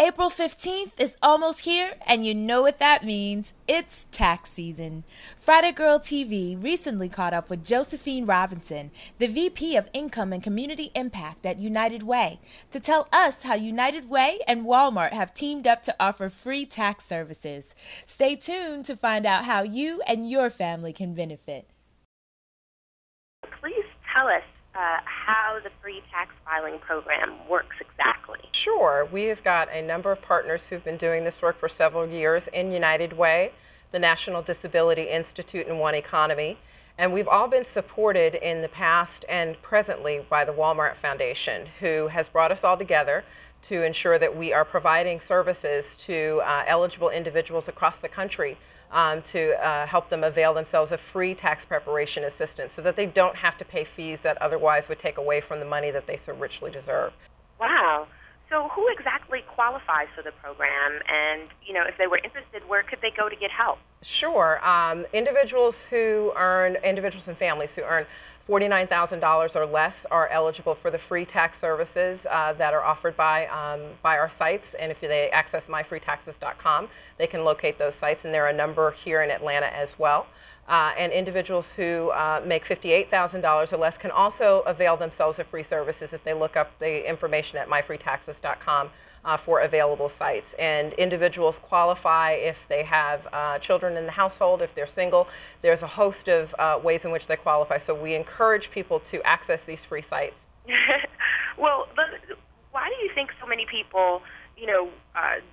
April 15th is almost here, and you know what that means. It's tax season. Friday Girl TV recently caught up with Josephine Robinson, the VP of Income and Community Impact at United Way, to tell us how United Way and Walmart have teamed up to offer free tax services. Stay tuned to find out how you and your family can benefit. Please tell us how the free tax filing program works exactly. Sure. We've got a number of partners who've been doing this work for several years in United Way, the National Disability Institute, and One Economy. And we've all been supported in the past and presently by the Walmart Foundation, who has brought us all together to ensure that we are providing services to eligible individuals across the country to help them avail themselves of free tax preparation assistance so that they don't have to pay fees that otherwise would take away from the money that they so richly deserve. Wow. So who exactly qualifies for the program? And, if they were interested, where could they go to get help? Sure. Individuals and families who earn $49,000 or less are eligible for the free tax services that are offered by our sites. And if they access myfreetaxes.com, they can locate those sites, and there are a number here in Atlanta as well. And individuals who make $58,000 or less can also avail themselves of free services if they look up the information at myfreetaxes.com for available sites. And individuals qualify if they have children in the household, if they're single. There's a host of ways in which they qualify. So we encourage people to access these free sites. Well, why do you think so many people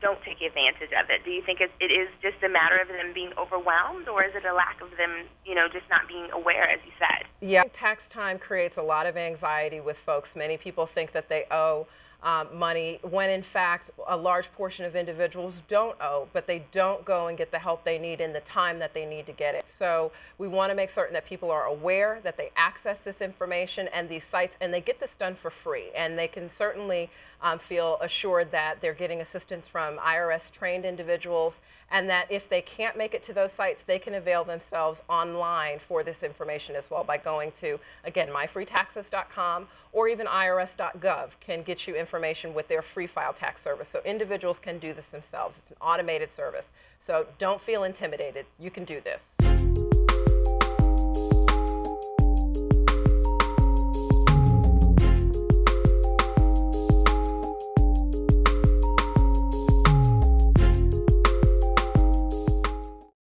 don't take advantage of it? Do you think it is just a matter of them being overwhelmed, or is it a lack of them, just not being aware, as you said? Yeah, tax time creates a lot of anxiety with folks. Many people think that they owe money when in fact a large portion of individuals don't owe, but they don't go and get the help they need in the time that they need to get it. So we want to make certain that people are aware that they access this information and these sites, and they get this done for free, and they can certainly feel assured that they're getting assistance from IRS trained individuals, and that if they can't make it to those sites, they can avail themselves online for this information as well by going to, again, myfreetaxes.com, or even irs.gov can get you information with their free file tax service. So individuals can do this themselves. It's an automated service. So don't feel intimidated. You can do this.